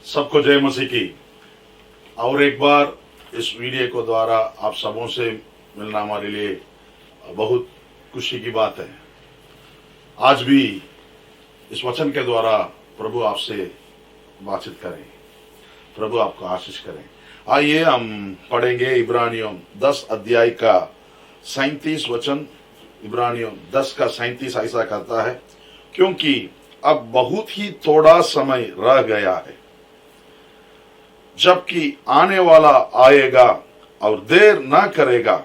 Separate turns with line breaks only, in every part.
सबको जय मसीह की। और एक बार इस वीडियो को द्वारा आप सबों से मिलना हमारे लिए बहुत खुशी की बात है। आज भी इस वचन के द्वारा प्रभु आपसे बातचीत करें, प्रभु आपको आशीष करें। आइए हम पढ़ेंगे इब्रानियों 10 अध्याय का 37 वचन। इब्रानियों 10 का 37 ऐसा कहता है, क्योंकि अब बहुत ही थोड़ा समय रह गया है जबकि आने वाला आएगा और देर न करेगा।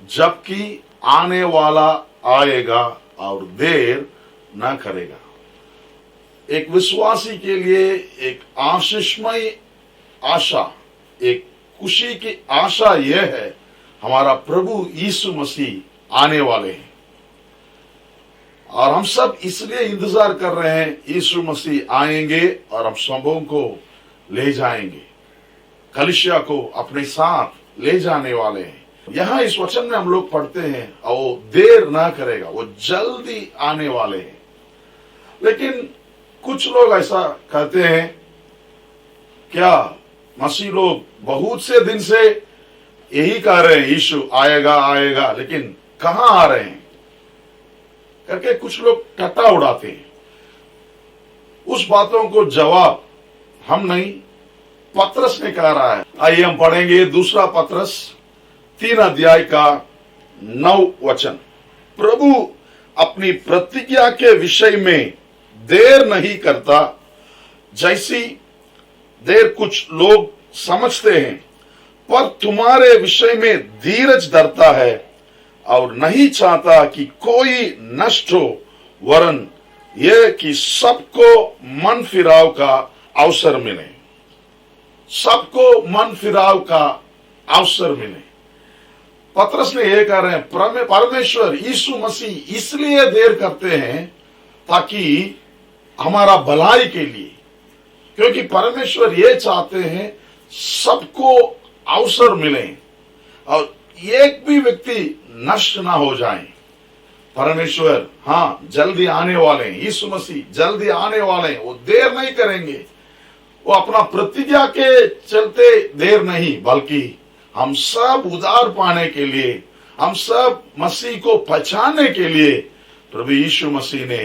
जबकि आने वाला आएगा और देर न करेगा। एक विश्वासी के लिए एक आशीषमय आशा, एक खुशी की आशा यह है, हमारा प्रभु यीशु मसीह आने वाले हैं और हम सब इसलिए इंतजार कर रहे हैं। यीशु मसीह आएंगे और हम सबों को ले जाएंगे, कलीसिया को अपने साथ ले जाने वाले हैं। यहां इस वचन में हम लोग पढ़ते हैं, और वो देर ना करेगा, वो जल्दी आने वाले हैं। लेकिन कुछ लोग ऐसा कहते हैं, क्या मसीह लोग बहुत से दिन से यही कह रहे हैं यीशु आएगा आएगा, लेकिन कहां आ रहे हैं करके कुछ लोग टट्टा उड़ाते हैं। उस बातों को जवाब हम नहीं, पत्रस ने कह रहा है। आइए हम पढ़ेंगे दूसरा पत्रस 3 अध्याय का 9 वचन। प्रभु अपनी प्रतिज्ञा के विषय में देर नहीं करता, जैसी देर कुछ लोग समझते हैं, पर तुम्हारे विषय में धीरज धरता है और नहीं चाहता कि कोई नष्ट हो, वरन यह कि सबको मन फिराव का अवसर मिले। सबको मन फिराव का अवसर मिले। पत्रस ने यह कह रहे हैं, परमेश्वर यीशु मसीह इसलिए देर करते हैं ताकि हमारा भलाई के लिए, क्योंकि परमेश्वर ये चाहते हैं सबको अवसर मिले और एक भी व्यक्ति नष्ट ना हो जाए। परमेश्वर जल्दी आने वाले हैं, यीशु मसीह जल्दी आने वाले हैं, वो देर नहीं करेंगे। वो अपना प्रतिज्ञा के चलते देर नहीं, बल्कि हम सब उद्धार पाने के लिए, हम सब मसीह को पहचानने के लिए प्रभु यीशु मसीह ने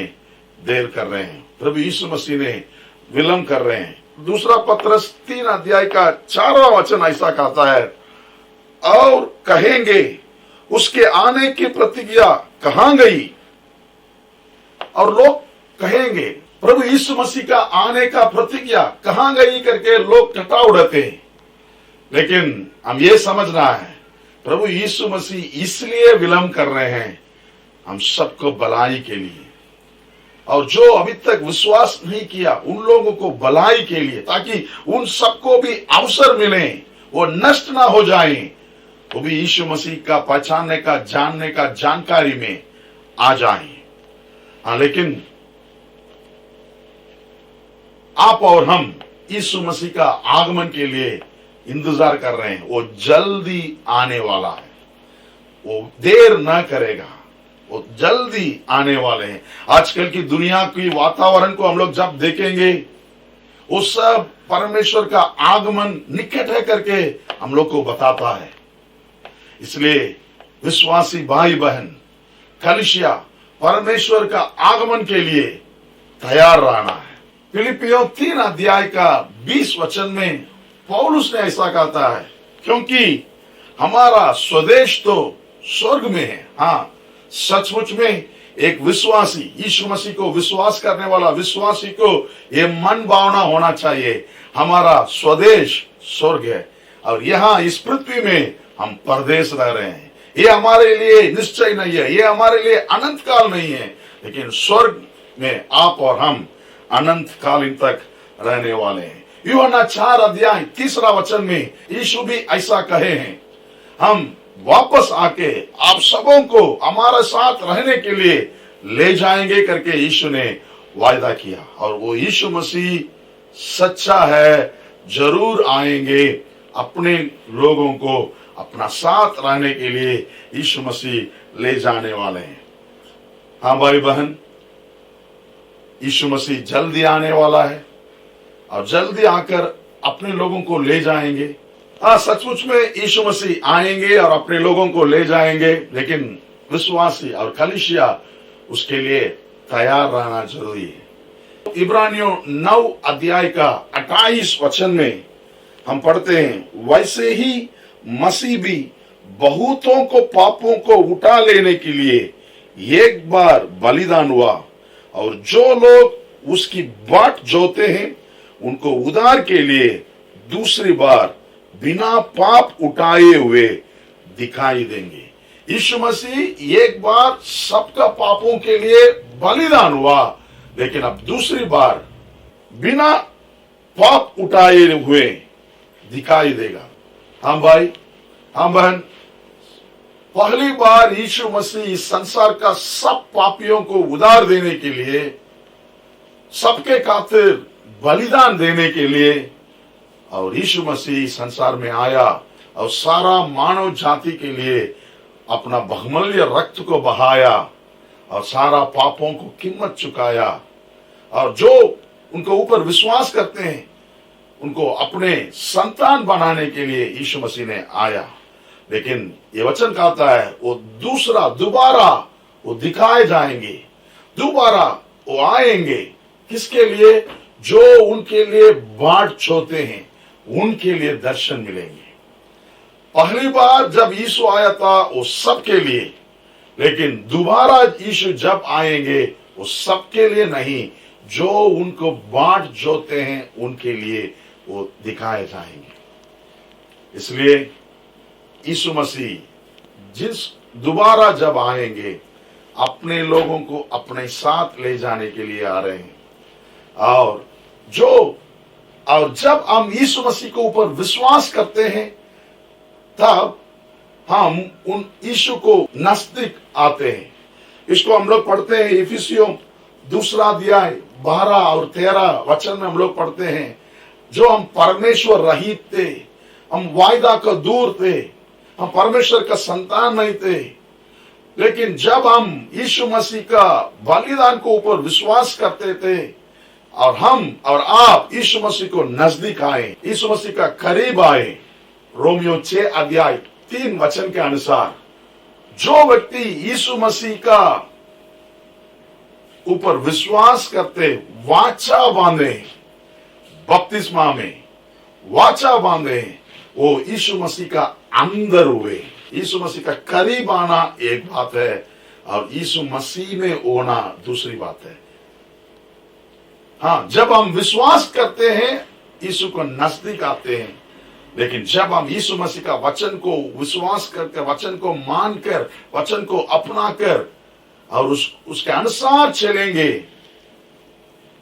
देर कर रहे हैं, प्रभु यीशु मसीह ने विलंब कर रहे हैं। दूसरा पत्रस 3 अध्याय का 4वां वचन ऐसा कहता है, और कहेंगे उसके आने की प्रतिज्ञा कहां गई। और लोग कहेंगे प्रभु यीशु मसीह का आने का प्रतिज्ञा कहां गई करके लोग टटा उड़ाते हैं। लेकिन हम ये समझना है, प्रभु यीशु मसीह इसलिए विलंब कर रहे हैं हम सबको भलाई के लिए, और जो अभी तक विश्वास नहीं किया उन लोगों को भलाई के लिए, ताकि उन सबको भी अवसर मिले, वो नष्ट ना हो जाएं, वो भी यीशु मसीह का पहचानने का, जानने का, जानकारी में आ जाएं। लेकिन आप और हम यीशु मसीह का आगमन के लिए इंतजार कर रहे हैं। वो जल्दी आने वाला है, वो देर ना करेगा, वो जल्दी आने वाले हैं। आजकल की दुनिया की वातावरण को हम लोग जब देखेंगे, वो सब परमेश्वर का आगमन निकट है करके हम लोग को बताता है। इसलिए विश्वासी भाई बहन, कलीसिया परमेश्वर का आगमन के लिए तैयार रहना है। फिलिपियों 3 अध्याय का 20 वचन में पौलुस ने ऐसा कहता है, क्योंकि हमारा स्वदेश तो स्वर्ग में है। सचमुच में एक विश्वासी, यीशु मसीह को विश्वास करने वाला विश्वासी को यह मन भावना होना चाहिए, हमारा स्वदेश स्वर्ग है और यहाँ इस पृथ्वी में हम परदेश रह रहे हैं। ये हमारे लिए निश्चय नहीं है, ये हमारे लिए अनंत काल नहीं है, लेकिन स्वर्ग में आप और हम अनंत कालीन तक रहने वाले हैं। यूहन्ना 4 अध्याय 3 वचन में यीशु भी ऐसा कहे हैं, हम वापस आके आप सबों को हमारे साथ रहने के लिए ले जाएंगे करके यीशु ने वायदा किया। और वो यीशु मसीह सच्चा है, जरूर आएंगे, अपने लोगों को अपना साथ रहने के लिए यीशु मसीह ले जाने वाले हैं। भाई बहन, यीशु मसीह जल्दी आने वाला है और जल्दी आकर अपने लोगों को ले जाएंगे। हाँ, सचमुच में यीशु मसीह आएंगे और अपने लोगों को ले जाएंगे, लेकिन विश्वासी और कलीसिया उसके लिए तैयार रहना जरूरी है। इब्रानियों 9 अध्याय का 28 वचन में हम पढ़ते हैं, वैसे ही मसीह भी बहुतों को पापों को उठा लेने के लिए एक बार बलिदान हुआ, और जो लोग उसकी बाट जोते हैं उनको उद्धार के लिए दूसरी बार बिना पाप उठाए हुए दिखाई देंगे। यीशु मसीह एक बार सबका पापों के लिए बलिदान हुआ, लेकिन अब दूसरी बार बिना पाप उठाए हुए दिखाई देगा। हम भाई, हम बहन, पहली बार यीशु मसीह इस संसार का सब पापियों को उद्धार देने के लिए, सबके खातिर बलिदान देने के लिए, और यीशु मसीह संसार में आया और सारा मानव जाति के लिए अपना बहुमूल्य रक्त को बहाया और सारा पापों को कीमत चुकाया, और जो उनको ऊपर विश्वास करते हैं उनको अपने संतान बनाने के लिए यीशु मसीह ने आया। लेकिन ये वचन कहता है वो दोबारा वो दिखाए जाएंगे, दोबारा वो आएंगे। किसके लिए? जो उनके लिए बाट छोते हैं, उनके लिए दर्शन मिलेंगे। पहली बार जब यीशु आया था वो सबके लिए, लेकिन दोबारा यीशु जब आएंगे वो सबके लिए नहीं, जो उनको बाट जोते हैं उनके लिए वो दिखाए जाएंगे। इसलिए यीशु मसीह जिस दोबारा जब आएंगे अपने लोगों को अपने साथ ले जाने के लिए आ रहे हैं, और जब हम यीशु मसीह के ऊपर विश्वास करते हैं तब हम उन यीशु को नजदीक आते हैं। इसको हम लोग पढ़ते हैं इफिसियों 2 अध्याय 12 और 13 वचन में हम लोग पढ़ते हैं, जो हम परमेश्वर रहित थे, हम वायदा का दूर थे, हम परमेश्वर का संतान नहीं थे, लेकिन जब हम यीशु मसीह का बलिदान को ऊपर विश्वास करते थे और हम और आप यीशु मसीह को नजदीक आए, यीशु मसीह का करीब आए, रोमियो 6 अध्याय 3 वचन के अनुसार जो व्यक्ति यीशु मसीह का ऊपर विश्वास करते, वाचा बांधे, बपतिस्मा में वाचा बांधे, वो यीशु मसीह का अंदर हुए। यीशु मसीह का करीब आना एक बात है और यीशु मसीह में होना दूसरी बात है। हाँ, जब हम विश्वास करते हैं यीशु को नजदीक आते हैं, लेकिन जब हम यीशु मसीह का वचन को विश्वास करके, वचन को मानकर, वचन को अपनाकर और उसके अनुसार चलेंगे,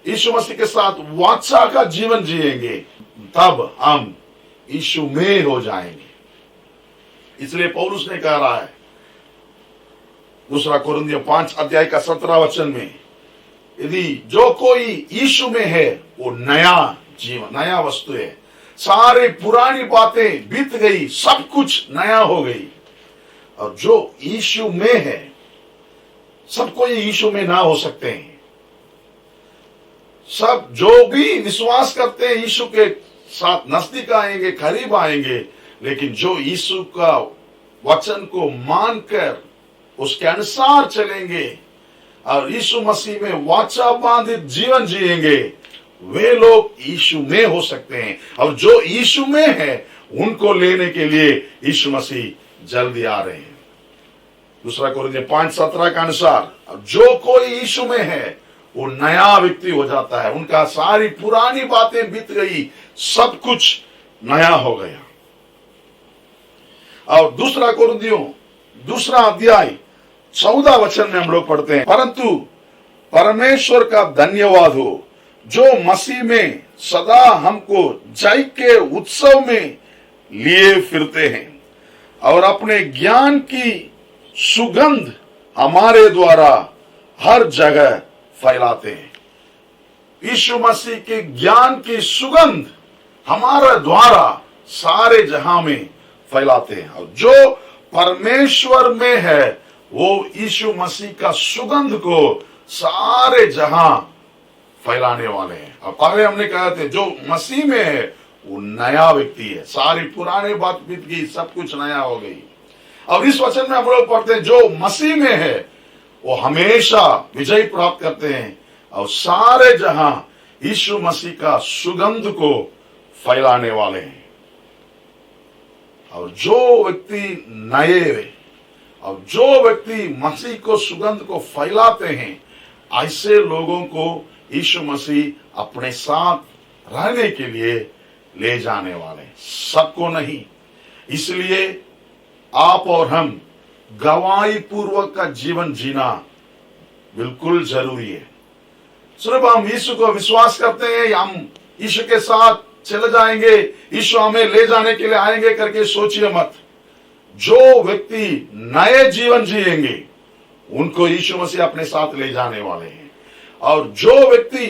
यीशु मसीह के साथ वाचा का जीवन जिएंगे, तब हम यीशु में हो जाएंगे। इसलिए पौलुस ने कह रहा है 2 कोरिन्थियों 5 अध्याय का 17 वचन में, यदि जो कोई यीशु में है वो नया जीवन, नया वस्तु है, सारी पुरानी बातें बीत गई, सब कुछ नया हो गई। और जो यीशु में है, सब कोई यीशु में ना हो सकते हैं। सब जो भी विश्वास करते हैं यीशु के साथ नजदीक आएंगे, करीब आएंगे, लेकिन जो यीशु का वचन को मानकर उसके अनुसार चलेंगे और यीशु मसीह में वाचा बांधित जीवन जिएंगे, वे लोग यीशु में हो सकते हैं। और जो यीशु में है उनको लेने के लिए यीशु मसीह जल्दी आ रहे हैं। 2 कोरिन्थियों 5:17 के अनुसार जो कोई यीशु में है वो नया व्यक्ति हो जाता है, उनका सारी पुरानी बातें बीत गई, सब कुछ नया हो गया। और 2 कोरिन्थियों 2 अध्याय 14 वचन में हम लोग पढ़ते हैं, परंतु परमेश्वर का धन्यवाद हो जो मसीह में सदा हमको जय के उत्सव में लिए फिरते हैं और अपने ज्ञान की सुगंध हमारे द्वारा हर जगह फैलाते हैं। यीशु मसीह के ज्ञान की सुगंध हमारे द्वारा सारे जहां में फैलाते हैं। और जो परमेश्वर में है वो यीशु मसीह का सुगंध को सारे जहां फैलाने वाले हैं। अब पहले हमने कहा था जो मसीह में है वो नया व्यक्ति है, सारी पुरानी बात बीत गई, सब कुछ नया हो गई। अब इस वचन में हम लोग पढ़ते हैं जो मसीह में है वो हमेशा विजय प्राप्त करते हैं और सारे जहां यीशु मसीह का सुगंध को फैलाने वाले हैं। और जो व्यक्ति नए और जो व्यक्ति मसीह को सुगंध को फैलाते हैं, ऐसे लोगों को यीशु मसीह अपने साथ रहने के लिए ले जाने वाले, सबको नहीं। इसलिए आप और हम गवाही पूर्वक का जीवन जीना बिल्कुल जरूरी है। सिर्फ हम यीशु को विश्वास करते हैं, हम यीशु के साथ चले जाएंगे, यीशु हमें ले जाने के लिए आएंगे करके सोचिए मत। जो व्यक्ति नए जीवन जिएंगे उनको यीशु मसीह अपने साथ ले जाने वाले हैं। और जो व्यक्ति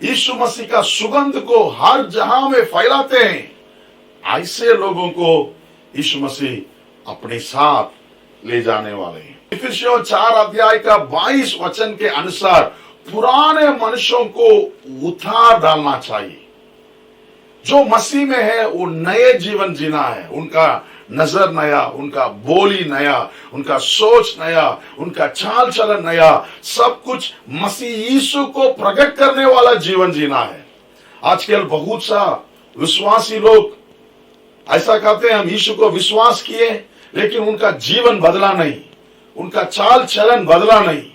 यीशु मसीह का सुगंध को हर जहां में फैलाते हैं, ऐसे लोगों को यीशु मसीह अपने साथ ले जाने वाले हैं। इफिसियों 4 अध्याय का 22 वचन के अनुसार पुराने मनुष्यों को उतार डालना चाहिए। जो मसीह में है वो नए जीवन जीना है, उनका नजर नया, उनका बोली नया, उनका सोच नया, उनका चाल चलन नया, सब कुछ मसीह यीशु को प्रकट करने वाला जीवन जीना है। आजकल बहुत सा विश्वासी लोग ऐसा कहते हैं हम यीशु को विश्वास किए, लेकिन उनका जीवन बदला नहीं, उनका चाल चलन बदला नहीं।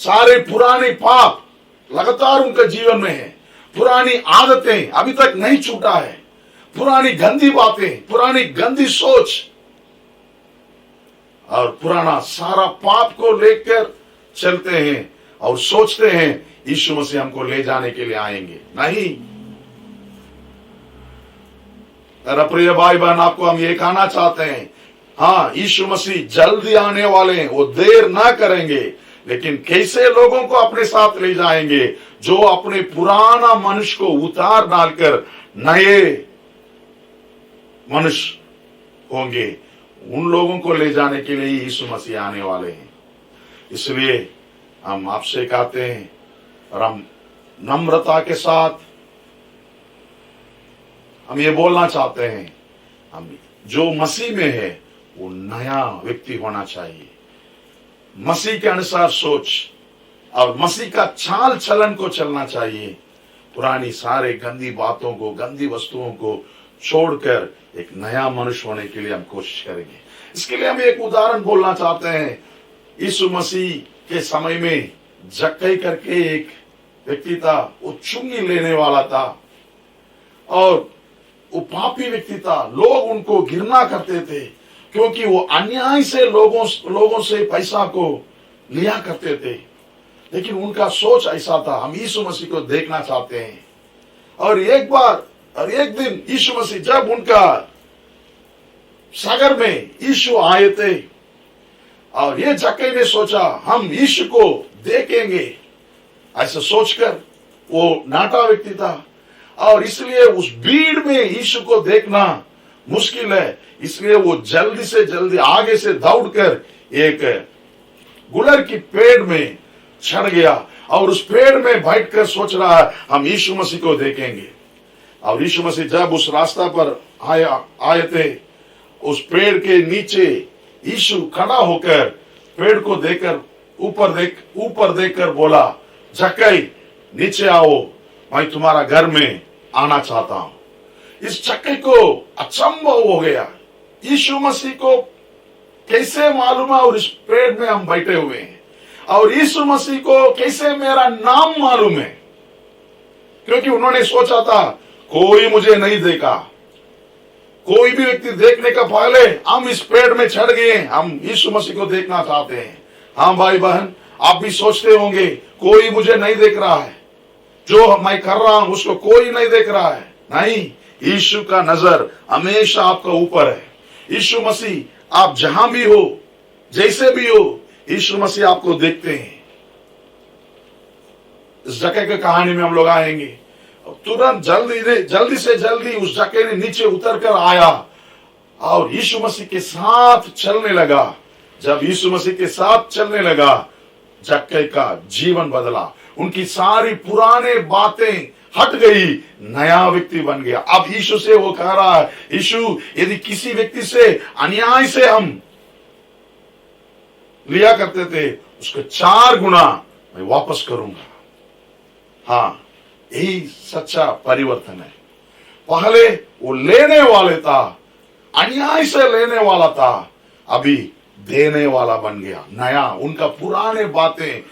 सारे पुराने पाप लगातार उनके जीवन में है, पुरानी आदतें अभी तक नहीं छूटा है, पुरानी गंदी बातें, पुरानी गंदी सोच और पुराना सारा पाप को लेकर चलते हैं और सोचते हैं यीशु मसीह हमको ले जाने के लिए आएंगे। नहीं, मेरा प्रिय भाई बहन, आपको हम ये कहना चाहते हैं, हाँ यीशु मसीह जल्दी आने वाले हैं, वो देर ना करेंगे। लेकिन कैसे लोगों को अपने साथ ले जाएंगे? जो अपने पुराना मनुष्य को उतार डालकर नए मनुष्य होंगे, उन लोगों को ले जाने के लिए यीशु मसीह आने वाले हैं। इसलिए हम आपसे कहते हैं और हम नम्रता के साथ हम ये बोलना चाहते हैं, हम जो मसीह में है वो नया व्यक्ति होना चाहिए, मसीह के अनुसार सोच और मसीह का चाल चलन को चलना चाहिए। पुरानी सारे गंदी बातों को, गंदी वस्तुओं को छोड़कर एक नया मनुष्य होने के लिए हम कोशिश करेंगे। इसके लिए हम एक उदाहरण बोलना चाहते हैं। यीशु मसीह के समय में जक्कई करके एक व्यक्ति था, वो चुंगी लेने वाला था और वो पापी व्यक्ति था। लोग उनको घृणा करते थे क्योंकि वो अन्याय से लोगों से पैसा को लिया करते थे। लेकिन उनका सोच ऐसा था, हम यीशु मसीह को देखना चाहते हैं। और एक दिन यीशु मसीह जब उनका सागर में यीशु आए थे और ये जक्कई ने सोचा हम यीशु को देखेंगे, ऐसा सोचकर वो नाटा व्यक्ति था और इसलिए उस भीड़ में यीशु को देखना मुश्किल है। इसलिए वो जल्दी से जल्दी आगे से दौड़कर एक गुलर की पेड़ में चढ़ गया और उस पेड़ में बैठकर सोच रहा है हम यीशु मसीह को देखेंगे। और यीशु मसीह जब उस रास्ता पर आए थे, उस पेड़ के नीचे यीशु खड़ा होकर पेड़ को देखकर ऊपर देखकर बोला, जक्कई नीचे आओ, मैं तुम्हारा घर में आना चाहता हूं। इस जक्कई को अचंभव हो गया, यीशु मसीह को कैसे मालूम है और इस पेड़ में हम बैठे हुए हैं और यीशु मसीह को कैसे मेरा नाम मालूम है? क्योंकि उन्होंने सोचा था कोई मुझे नहीं देखा, कोई भी व्यक्ति देखने का पहले हम इस पेड़ में चढ़ गए, हम यीशु मसीह को देखना चाहते हैं। हाँ भाई बहन, आप भी सोचते होंगे कोई मुझे नहीं देख रहा है, जो मैं कर रहा हूं उसको कोई नहीं देख रहा है। नहीं, यीशु का नजर हमेशा आपका ऊपर है। यीशु मसीह आप जहां भी हो, जैसे भी हो, यीशु मसीह आपको देखते हैं। इस जक्कई की कहानी में हम लोग आएंगे। तुरंत जल्दी से जल्दी उस जक्कई ने नीचे उतर कर आया और यीशु मसीह के साथ चलने लगा। जब यीशु मसीह के साथ चलने लगा, जक्कई का जीवन बदला, उनकी सारी पुराने बातें हट गई, नया व्यक्ति बन गया। अब यीशु से वो कह रहा है, यीशु यदि किसी व्यक्ति से अन्याय से हम लिया करते थे, उसके 4 गुना मैं वापस करूंगा। हाँ, यही सच्चा परिवर्तन है। पहले वो लेने वाले था, अन्याय से लेने वाला था, अभी देने वाला बन गया, नया। उनका पुराने बातें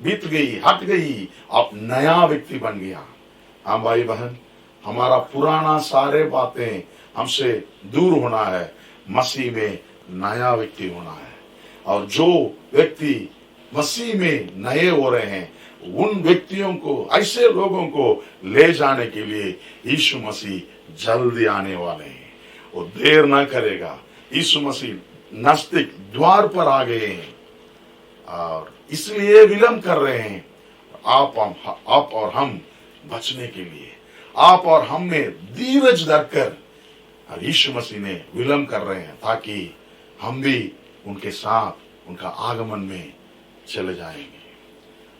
बीत गई, हट गई, अब नया व्यक्ति बन गया। हाँ भाई बहन, हमारा पुराना सारे बातें हमसे दूर होना है, मसीह में नया व्यक्ति होना है। और जो व्यक्ति मसीह में नए हो रहे हैं, उन व्यक्तियों को, ऐसे लोगों को ले जाने के लिए यीशु मसीह जल्दी आने वाले हैं। वो देर ना करेगा। यीशु मसीह नजदीक द्वार पर आ गए हैं और इसलिए विलंब कर रहे हैं। आप और हम बचने के लिए, आप और हम में धीरज धरकर और यीशु मसीह ने विलंब कर रहे हैं, ताकि हम भी उनके साथ उनका आगमन में चले जाएंगे।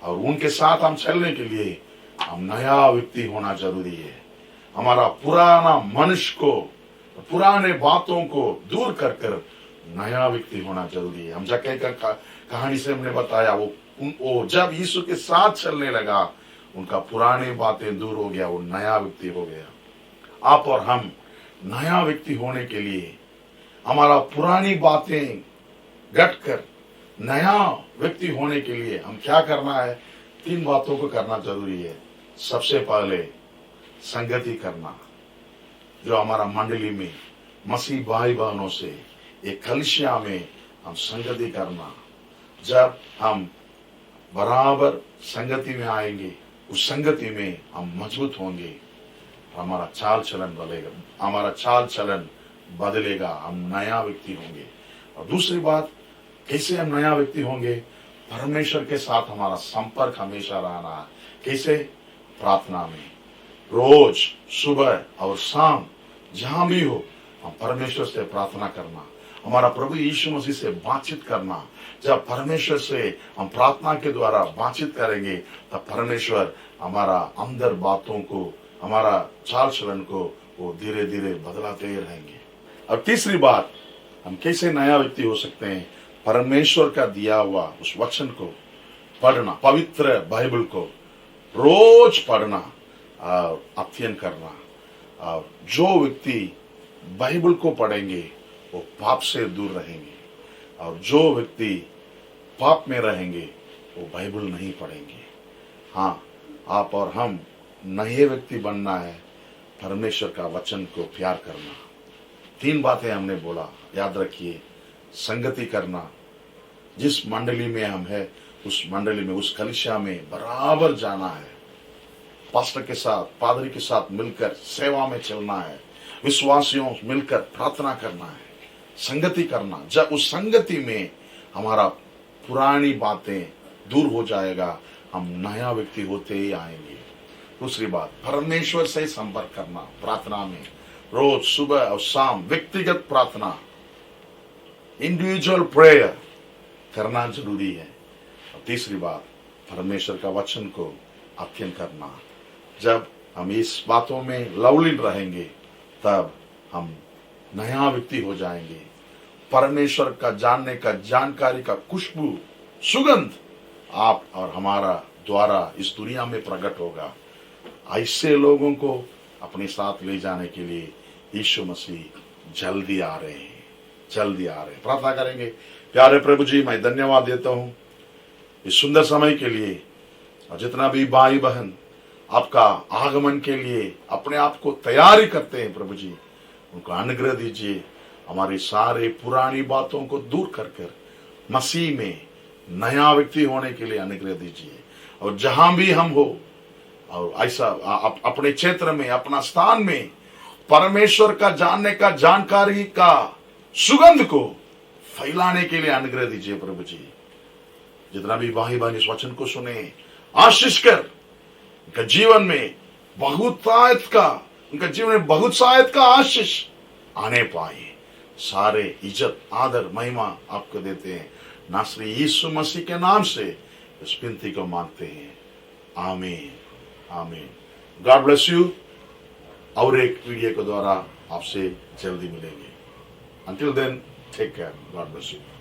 और उनके साथ हम चलने के लिए हम नया व्यक्ति होना जरूरी है। हमारा पुराना मनुष्य को, पुराने बातों को दूर कर कर नया व्यक्ति होना जरूरी है। हम जक्कई का कहानी से हमने बताया, वो जब यीशु के साथ चलने लगा, उनका पुरानी बातें दूर हो गया, वो नया व्यक्ति हो गया। आप और हम नया व्यक्ति होने के लिए हमारा पुरानी बातें घट कर नया व्यक्ति होने के लिए हम क्या करना है? 3 बातों को करना जरूरी है। सबसे पहले संगति करना, जो हमारा मंडली में मसीह भाई बहनों से एक कलीसिया में हम संगति करना। जब हम बराबर संगति में आएंगे, उस संगति में हम मजबूत होंगे, हमारा चाल चलन बदलेगा, हमारा चाल चलन बदलेगा, हम नया व्यक्ति होंगे। और दूसरी बात, कैसे हम नया व्यक्ति होंगे? परमेश्वर के साथ हमारा संपर्क हमेशा रहना है। कैसे? प्रार्थना में, रोज सुबह और शाम जहां भी हो, हम परमेश्वर से प्रार्थना करना, हमारा प्रभु यीशु मसीह से बातचीत करना। जब परमेश्वर से हम प्रार्थना के द्वारा बातचीत करेंगे, तब परमेश्वर हमारा अंदर बातों को, हमारा चाल चलन को वो धीरे धीरे बदलाते ही रहेंगे। और तीसरी बात, हम कैसे नया व्यक्ति हो सकते हैं? परमेश्वर का दिया हुआ उस वचन को पढ़ना, पवित्र बाइबल को रोज पढ़ना और अध्ययन करना। और जो व्यक्ति बाइबल को पढ़ेंगे वो पाप से दूर रहेंगे, और जो व्यक्ति पाप में रहेंगे वो बाइबल नहीं पढ़ेंगे। हाँ, आप और हम नए व्यक्ति बनना है, परमेश्वर का वचन को प्यार करना। 3 बातें हमने बोला, याद रखिए। संगति करना, जिस मंडली में हम है उस मंडली में, उस कलीसिया में बराबर जाना है, पास्टर के साथ, पादरी के साथ मिलकर सेवा में चलना है, विश्वासियों मिलकर प्रार्थना करना है, संगति करना। जब उस संगति में हमारा पुरानी बातें दूर हो जाएगा, हम नया व्यक्ति होते ही आएंगे। दूसरी बात, परमेश्वर से संपर्क करना, प्रार्थना में रोज सुबह और शाम व्यक्तिगत प्रार्थना, इंडिविजुअल प्रेयर करना जरूरी है। और तीसरी बात, परमेश्वर का वचन को अध्ययन करना। जब हम इस बातों में लवलीन रहेंगे, तब हम नया व्यक्ति हो जाएंगे। परमेश्वर का जानने का, जानकारी का खुशबू, सुगंध आप और हमारा द्वारा इस दुनिया में प्रकट होगा। ऐसे लोगों को अपने साथ ले जाने के लिए यीशु मसीह जल्दी आ रहे हैं, जल्दी आ रहे हैं। प्रार्थना करेंगे। प्यारे प्रभु जी, मैं धन्यवाद देता हूँ इस सुंदर समय के लिए, और जितना भी भाई बहन आपका आगमन के लिए अपने आप को तैयारी करते हैं, प्रभु जी उनको अनुग्रह दीजिए। हमारी सारे पुरानी बातों को दूर कर कर मसीह में नया व्यक्ति होने के लिए अनुग्रह दीजिए। और जहां भी हम हो, और ऐसा अपने क्षेत्र में, अपना स्थान में परमेश्वर का जानने का, जानकारी का सुगंध को फैलाने के लिए अनुग्रह दीजिए प्रभु जी। जितना भी भाई बहन इस वचन को सुने, आशीष कर उनका जीवन में बहुतायत का, उनका जीवन में बहुतायत का आशीष आने पाए। सारे इज्जत, आदर, महिमा आपको देते हैं, नासरी यीशु मसीह के नाम से इस विनती को मांगते हैं, आमीन आमीन। God bless you. और एक वीडियो के द्वारा आपसे जल्दी मिलेंगे। Until then, take care. God bless you.